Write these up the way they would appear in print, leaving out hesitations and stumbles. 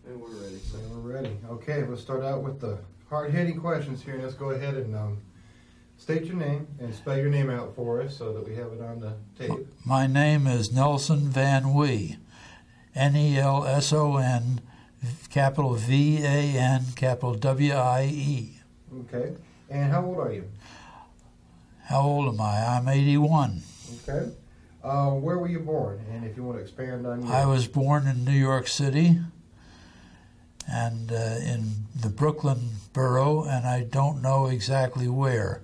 And we're ready. And we're ready. Okay, we'll start out with the hard-hitting questions here. Let's go ahead and state your name and spell your name out for us so that we have it on the tape. My name is Nelson Van Wee, Nelson, capital V-A-N, capital W-I-E. Okay. And how old are you? How old am I? I'm 81. Okay. Where were you born? And if you want to expand on your... I was born in New York City and in the Brooklyn borough, and I don't know exactly where.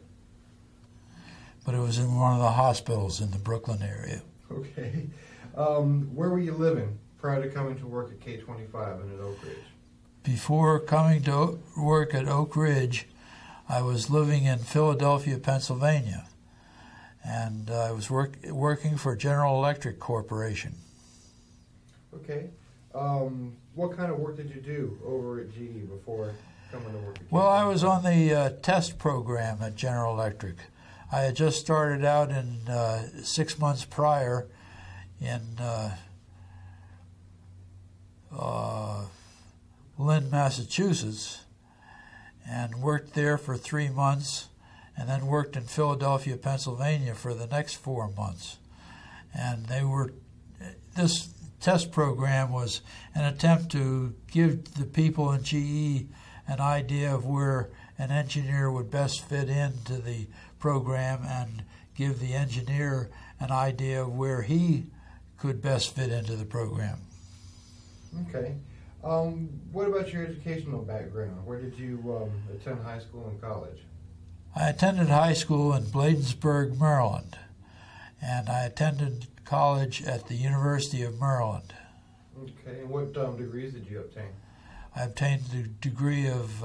But it was in one of the hospitals in the Brooklyn area. Okay. Where were you living prior to coming to work at K-25 and at Oak Ridge? Before coming to work at Oak Ridge, I was living in Philadelphia, Pennsylvania, and I was working for General Electric Corporation. Okay. What kind of work did you do over at GE before coming to work at K-25? Well, I was on the test program at General Electric. I had just started out in 6 months prior in Lynn, Massachusetts, and worked there for 3 months, and then worked in Philadelphia, Pennsylvania for the next 4 months. And this test program was an attempt to give the people in GE an idea of where an engineer would best fit into the program and give the engineer an idea of where he could best fit into the program. Okay. What about your educational background? Where did you attend high school and college? I attended high school in Bladensburg, Maryland, and I attended college at the University of Maryland. Okay. And what degrees did you obtain? I obtained the degree of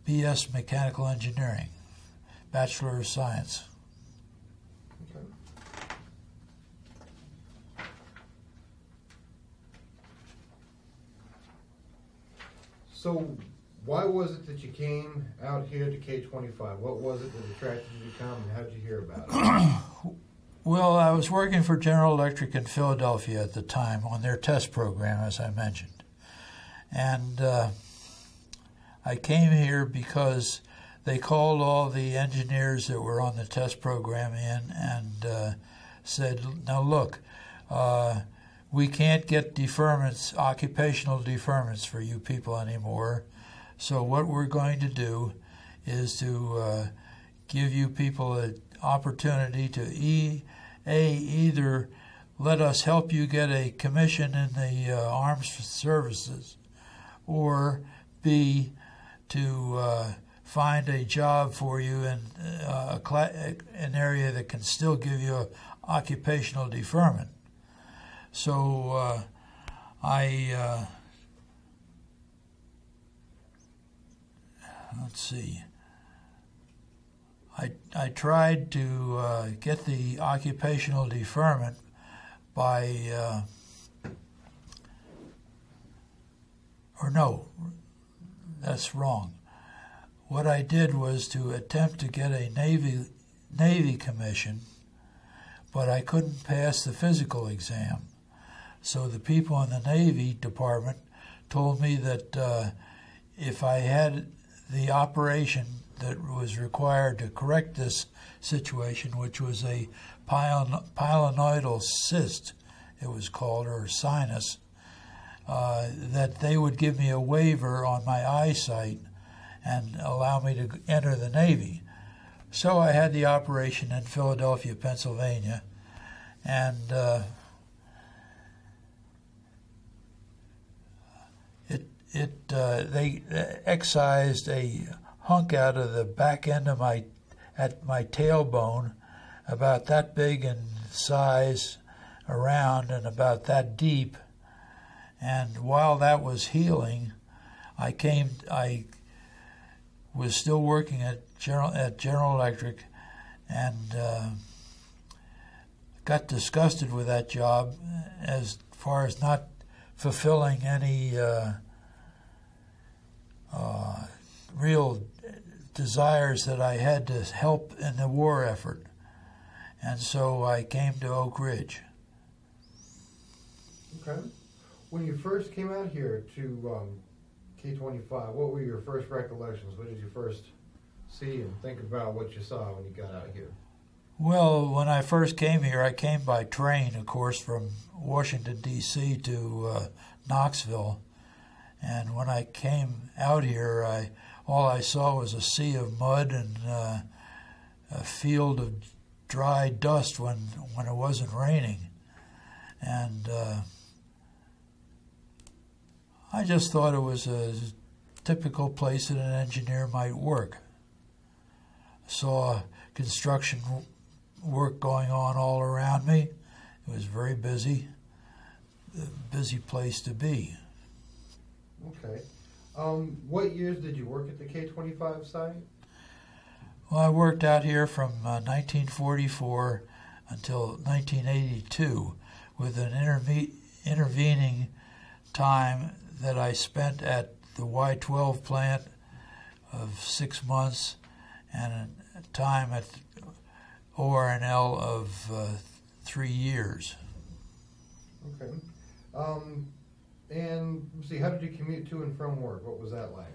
BS Mechanical Engineering, Bachelor of Science. Okay. So why was it that you came out here to K-25? What was it that attracted you to come, and how did you hear about it? Well, I was working for General Electric in Philadelphia at the time on their test program, as I mentioned. And I came here because they called all the engineers that were on the test program in and said, now look, we can't get deferments, occupational deferments for you people anymore. So what we're going to do is to give you people an opportunity to either let us help you get a commission in the armed services, or B, to find a job for you in an area that can still give you occupational deferment. So let's see. I tried to get the occupational deferment by, or no, that's wrong. What I did was to attempt to get a Navy commission, but I couldn't pass the physical exam. So the people in the Navy department told me that if I had the operation that was required to correct this situation, which was a pilonidal cyst, it was called, or sinus, that they would give me a waiver on my eyesight and allow me to enter the Navy. So I had the operation in Philadelphia, Pennsylvania, and they excised a hunk out of the back end of my tailbone, about that big in size, around, and about that deep. And while that was healing, I was still working at General Electric, and got disgusted with that job as far as not fulfilling any real desires that I had to help in the war effort. And so I came to Oak Ridge. Okay. When you first came out here to K-25, what were your first recollections? What did you first see and think about what you saw when you got out here? Well, when I first came here, I came by train, of course, from Washington, D.C. to Knoxville. And when I came out here, all I saw was a sea of mud and a field of dry dust when it wasn't raining. And I just thought it was a typical place that an engineer might work. Saw construction work going on all around me. It was very busy, a busy place to be. Okay. What years did you work at the K-25 site? Well, I worked out here from 1944 until 1982, with an intervening time that I spent at the Y-12 plant of 6 months and a time at OR&L of 3 years. Okay. And let's see, how did you commute to and from work? What was that like?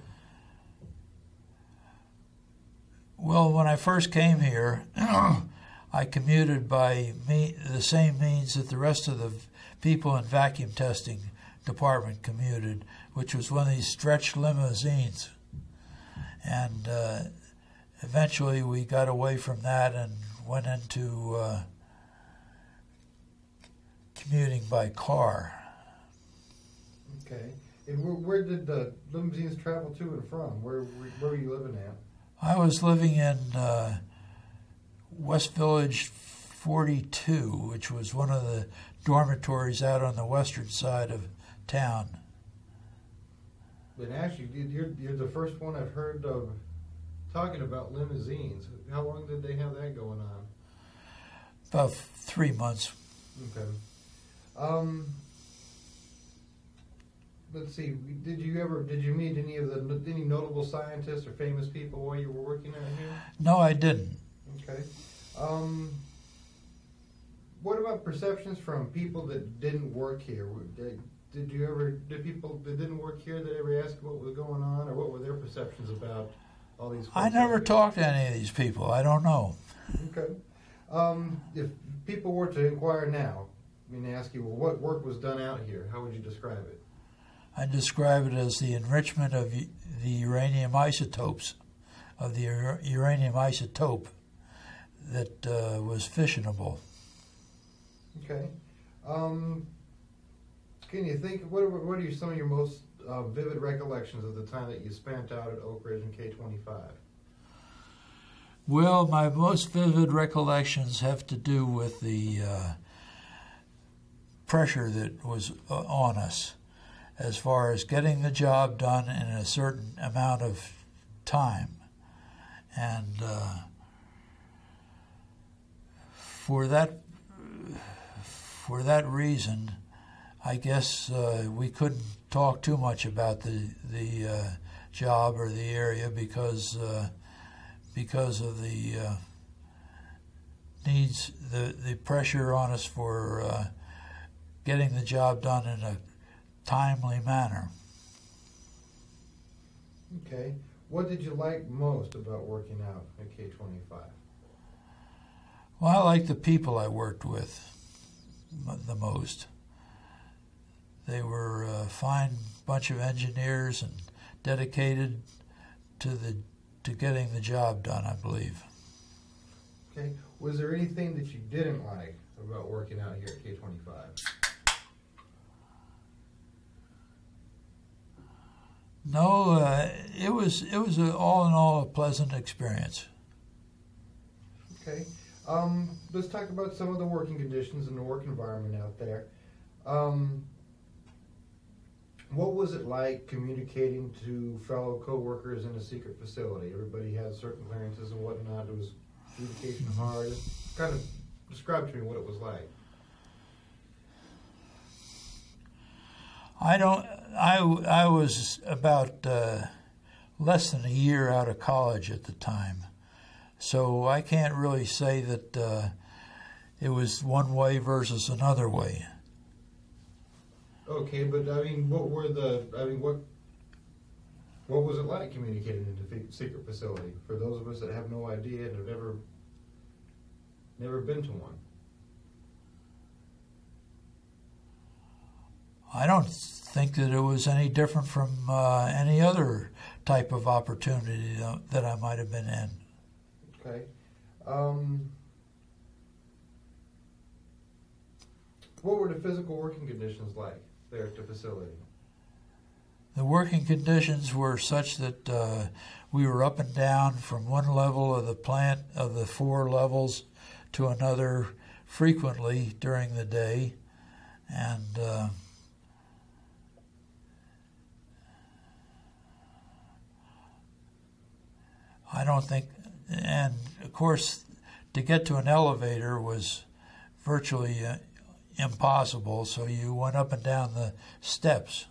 Well, when I first came here, I commuted by the same means that the rest of the people in vacuum testing department commuted, which was one of these stretch limousines. And eventually we got away from that and went into commuting by car. Okay. And where did the limousines travel to and from? Where were you living at? I was living in West Village 42, which was one of the dormitories out on the western side of town. But actually, you're the first one I've heard of talking about limousines. How long did they have that going on? About 3 months. Okay. Let's see. Did you meet any notable scientists or famous people while you were working out here? No, I didn't. Okay. What about perceptions from people that didn't work here? Did people that didn't work here that ever ask what was going on, or what were their perceptions about all these folks? I never talked to any of these people. I don't know. Okay. If people were to inquire now, ask you, well, what work was done out here, how would you describe it? I describe it as the enrichment of the uranium isotopes, of the uranium isotope that was fissionable. Okay. Can you think, what are some of your most vivid recollections of the time that you spent out at Oak Ridge and K-25? Well, my most vivid recollections have to do with the pressure that was on us as far as getting the job done in a certain amount of time. And for that reason, I guess we couldn't talk too much about the job or the area because of the needs, the pressure on us for getting the job done in a timely manner. Okay. What did you like most about working out at K-25? Well, I liked the people I worked with the most. They were a fine bunch of engineers and dedicated to getting the job done, I believe. Okay. Was there anything that you didn't like about working out here at K-25? No, it was all in all a pleasant experience. Okay. Let's talk about some of the working conditions and the work environment out there. What was it like communicating to fellow co-workers in a secret facility? Everybody had certain clearances and whatnot. It was communication hard. Kind of describe to me what it was like. I was about less than a year out of college at the time, so I can't really say that it was one way versus another way. Okay, but I mean, what was it like communicating in a secret facility for those of us that have no idea and have never been to one? I don't think that it was any different from any other type of opportunity that I might have been in. Okay. What were the physical working conditions like there at the facility? The working conditions were such that we were up and down from one level of the plant of the 4 levels to another frequently during the day, and I don't think, and of course, to get to an elevator was virtually impossible, so you went up and down the steps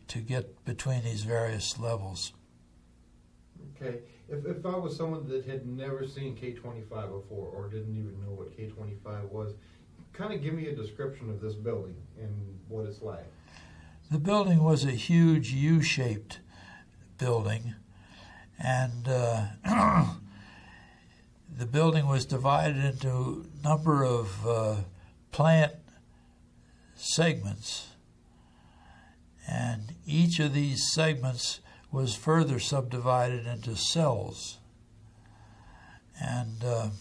to get between these various levels. Okay. If I was someone that had never seen K-25 before or didn't even know what K-25 was, kind of give me a description of this building and what it's like. The building was a huge U-shaped building, and the building was divided into a number of plant segments, and each of these segments was further subdivided into cells. And I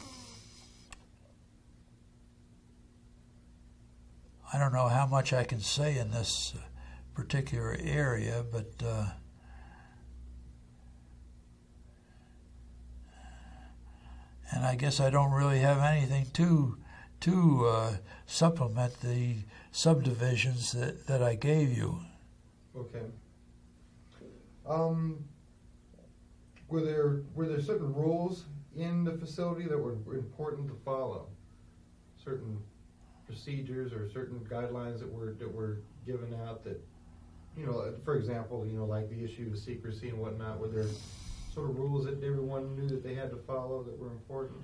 don't know how much I can say in this particular area, but and I guess I don't really have anything to supplement the subdivisions that I gave you. Okay. Were there certain rules in the facility that were important to follow? Certain procedures or certain guidelines that were given out that, for example, like the issue of secrecy and whatnot, were there sort of rules that everyone knew that they had to follow that were important?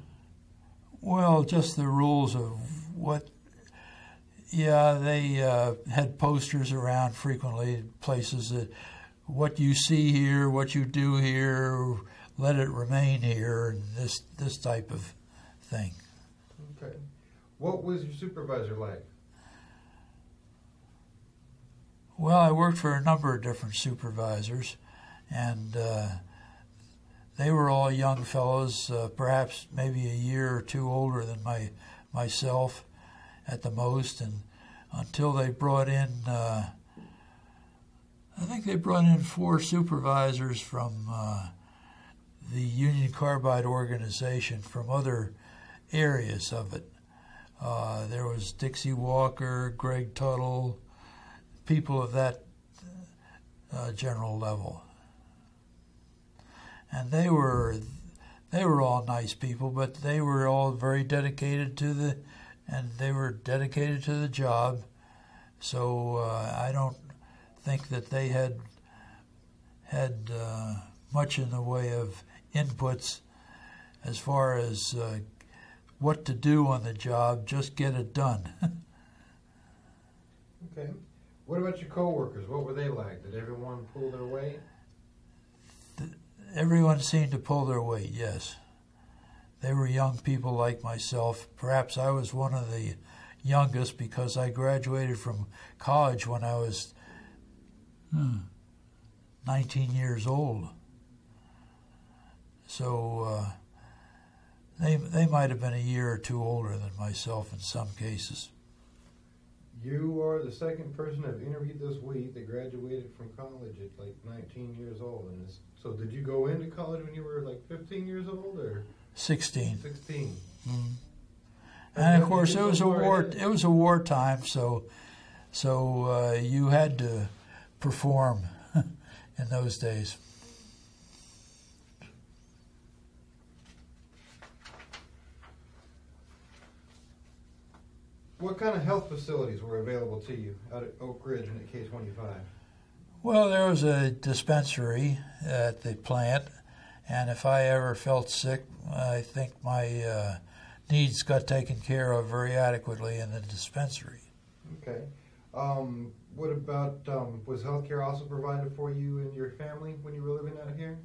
Well, just the rules of what. Yeah, they had posters around frequently, places that what you see here, what you do here, let it remain here, and this type of thing. Okay. What was your supervisor like? Well, I worked for a number of different supervisors, and they were all young fellows, perhaps maybe a year or two older than myself at the most, and until they brought in, I think they brought in 4 supervisors from the Union Carbide organization from other areas of it. There was Dixie Walker, Greg Tuttle, people of that general level. And they were all nice people, but they were all very dedicated to the job. So I don't think that they had much in the way of inputs as far as what to do on the job. Just get it done. Okay. What about your coworkers? What were they like? Did everyone pull their weight? Everyone seemed to pull their weight, yes. They were young people like myself. Perhaps I was one of the youngest because I graduated from college when I was 19 years old. So they might have been a year or two older than myself in some cases. You are the second person I've interviewed this week that graduated from college at like 19 years old. And so did you go into college when you were like 15 years old or? 16. 16. Mm-hmm. And of course, it was a war. It was a wartime, so you had to perform in those days. What kind of health facilities were available to you out at Oak Ridge and at K-25? Well, there was a dispensary at the plant, and if I ever felt sick, I think my needs got taken care of very adequately in the dispensary. Okay. What about, was health care also provided for you and your family when you were living out here?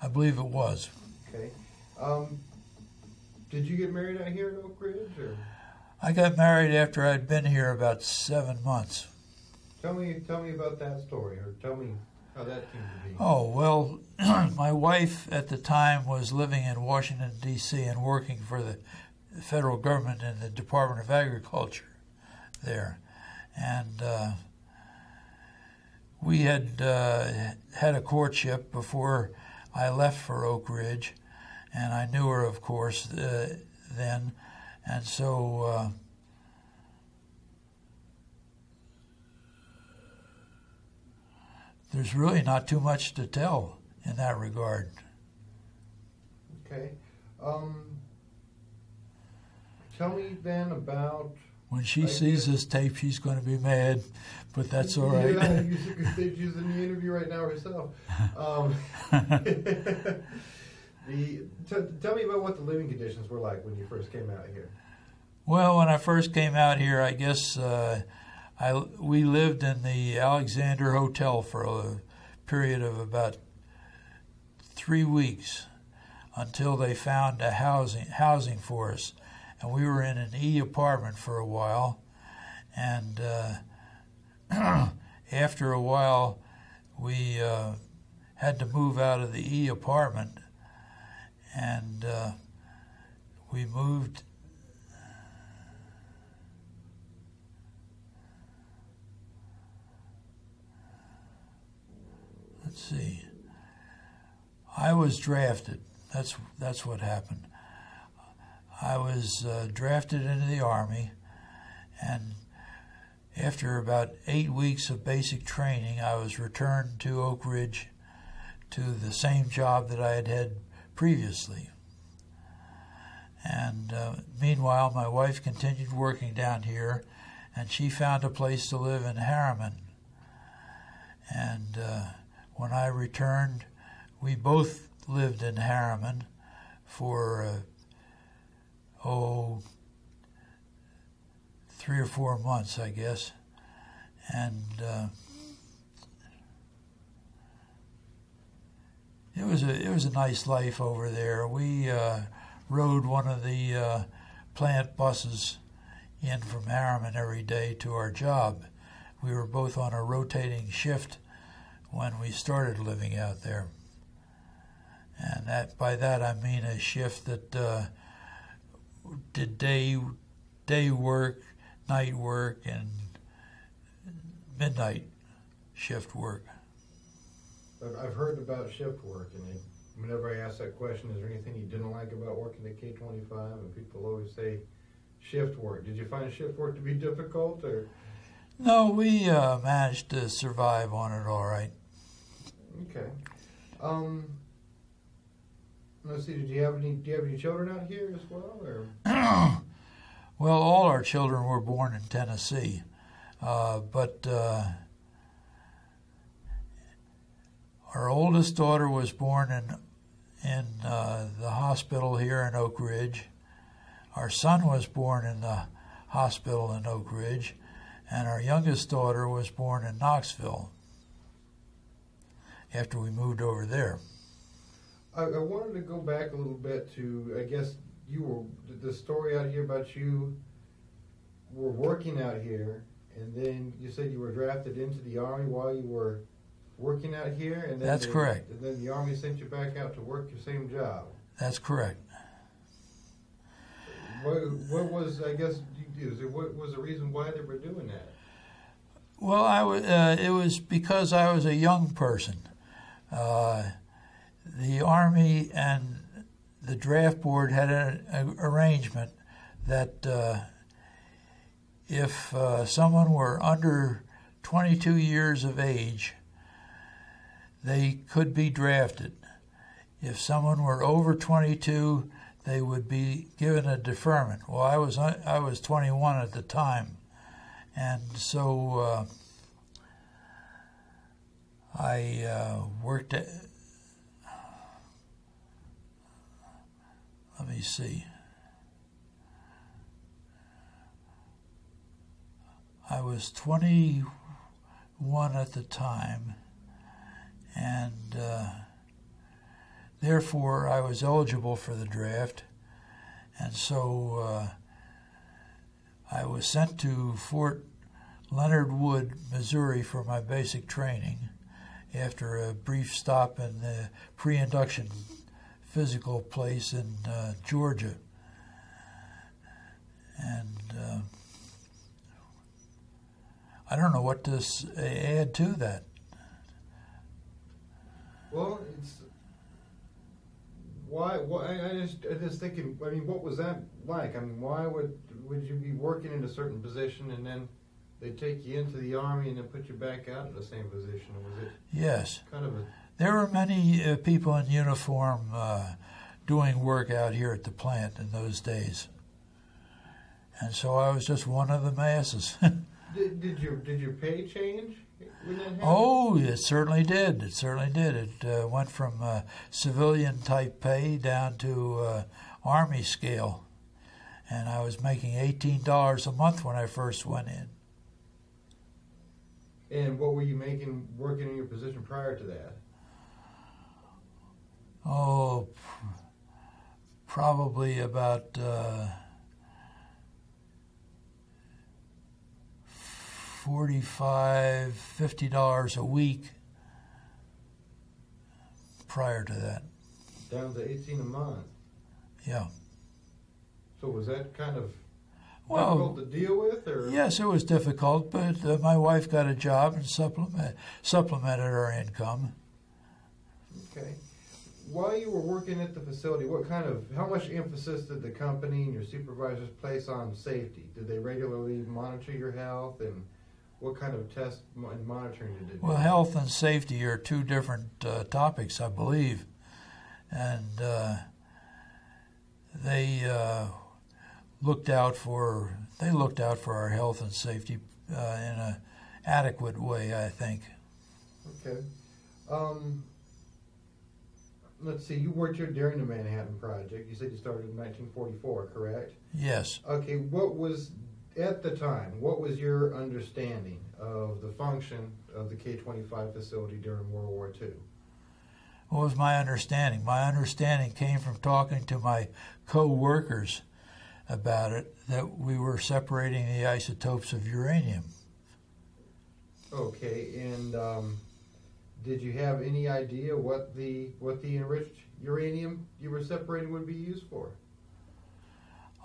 I believe it was. Okay. Did you get married out here in Oak Ridge? Or? I got married after I'd been here about 7 months. Tell me about that story, or tell me how that came to be. Oh, well, my wife at the time was living in Washington, D.C. and working for the federal government in the Department of Agriculture there. And we had had a courtship before I left for Oak Ridge, and I knew her, of course, then. And so there's really not too much to tell in that regard. Okay. Tell me then about... When she sees this tape, she's going to be mad, but that's all right. Yeah, she's in the interview right now herself. Tell me about what the living conditions were like when you first came out here. Well, when I first came out here, I guess we lived in the Alexander Hotel for a period of about 3 weeks until they found a housing for us. And we were in an E apartment for a while, and after a while, we had to move out of the E apartment, and we moved. Let's see. I was drafted. That's what happened. I was drafted into the Army, and after about 8 weeks of basic training, I was returned to Oak Ridge to the same job that I had had previously. And meanwhile, my wife continued working down here, and she found a place to live in Harriman. And when I returned, we both lived in Harriman for 3 or 4 months, I guess, and it was a nice life over there. We rode one of the plant buses in from Harriman every day to our job. We were both on a rotating shift when we started living out there, and by that I mean a shift that did day work, night work, and midnight shift work. I've heard about shift work, and whenever I ask that question, is there anything you didn't like about working at K-25? And people always say shift work. Did you find shift work to be difficult, or? No, we managed to survive on it all right. Okay. Let's see. Do you have any children out here as well, or? Well, all our children were born in Tennessee, but our oldest daughter was born in the hospital here in Oak Ridge. Our son was born in the hospital in Oak Ridge, and our youngest daughter was born in Knoxville after we moved over there. I wanted to go back a little bit to, I guess, the story out here about you were working out here, and then you said you were drafted into the Army while you were working out here, and then that's correct. And then the Army sent you back out to work your same job. That's correct. What was, I guess, what was the reason why they were doing that? Well, it was because I was a young person. The Army and the draft board had an arrangement that if someone were under 22 years of age, they could be drafted. If someone were over 22, they would be given a deferment. Well, I was 21 at the time, and so I worked at. Let me see. I was 21 at the time, and therefore I was eligible for the draft, and so I was sent to Fort Leonard Wood, Missouri for my basic training after a brief stop in the pre-induction physical place in Georgia. And I don't know what to add to that. Well, it's why I just thinking. I mean, what was that like? I mean, why would you be working in a certain position and then they take you into the Army and then put you back out in the same position? Or was it? Yes. Kind of a. There were many people in uniform doing work out here at the plant in those days, and so I was just one of the masses. Did your pay change when that happened? Oh, it certainly did. It certainly did. It went from civilian type pay down to Army scale, and I was making $18 a month when I first went in. And what were you making working in your position prior to that? Oh, probably about $45, $50 a week prior to that. Down to 18 a month. Yeah. So was that kind of Well, difficult to deal with, or? yes, it was difficult, but my wife got a job and supplemented our income. Okay. While you were working at the facility, how much emphasis did the company and your supervisors place on safety? Did they regularly monitor your health, and what kind of tests and monitoring did they do? Well, health and safety are two different topics, I believe, and they looked out for our health and safety in an adequate way, I think. Okay. Let's see, you worked here during the Manhattan Project. You said you started in 1944, correct? Yes. Okay, at the time, what was your understanding of the function of the K-25 facility during World War II? What was my understanding? My understanding came from talking to my co-workers about it, that we were separating the isotopes of uranium. Okay, and did you have any idea what the enriched uranium you were separating would be used for?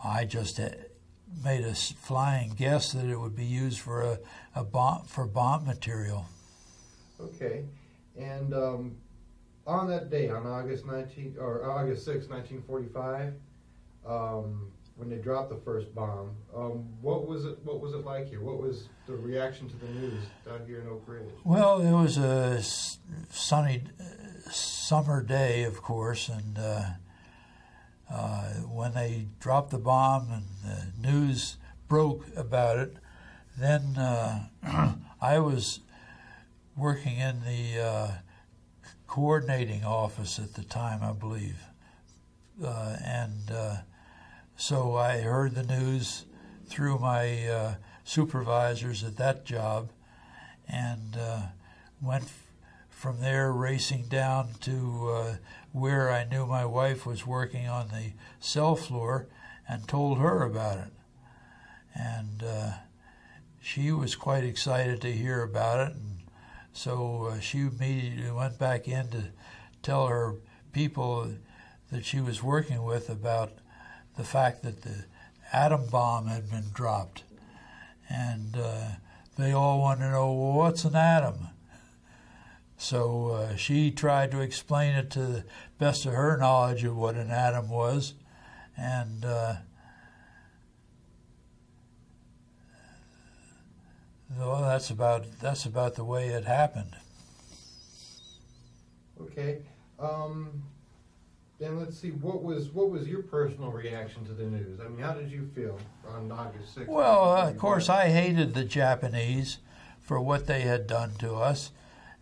I just made a flying guess that it would be used for bomb material. Okay, and on that day, on August 6, 1945, when they dropped the first bomb, what was it like here? What was the reaction to the news down here in Oak Ridge? Well, it was a sunny summer day, of course, and when they dropped the bomb and the news broke about it, then I was working in the coordinating office at the time, I believe, and so I heard the news through my supervisors at that job, and went from there racing down to where I knew my wife was working on the cell floor, and told her about it. And she was quite excited to hear about it, and so she immediately went back in to tell her people that she was working with about the fact that the atom bomb had been dropped. And they all wanted to know, well, what's an atom? So she tried to explain it to the best of her knowledge of what an atom was, and well, that's about the way it happened. Okay. Then let's see, what was your personal reaction to the news? I mean, how did you feel on August 6th? Well, of course, I hated the Japanese for what they had done to us,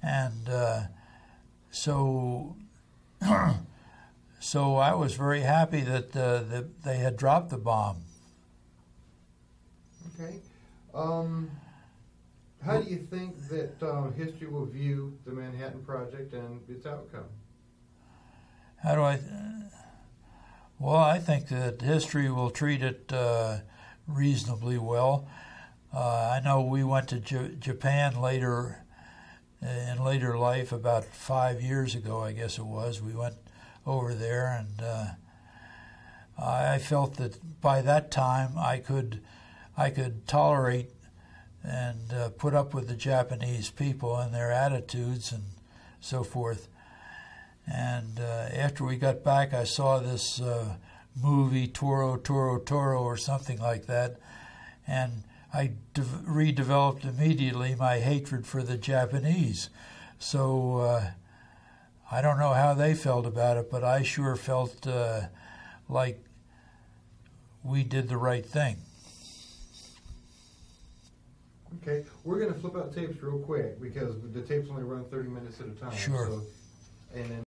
and so I was very happy that they had dropped the bomb. Okay. How do you think that history will view the Manhattan Project and its outcome? How do I? Well, I think that history will treat it reasonably well. I know we went to Japan later in later life, about 5 years ago, I guess it was. We went over there, and I felt that by that time I could tolerate and put up with the Japanese people and their attitudes and so forth. And after we got back, I saw this movie, Toro, Toro, Toro, or something like that, and I redeveloped immediately my hatred for the Japanese. So I don't know how they felt about it, but I sure felt like we did the right thing. Okay, we're going to flip out tapes real quick because the tapes only run 30 minutes at a time. Sure. So, and then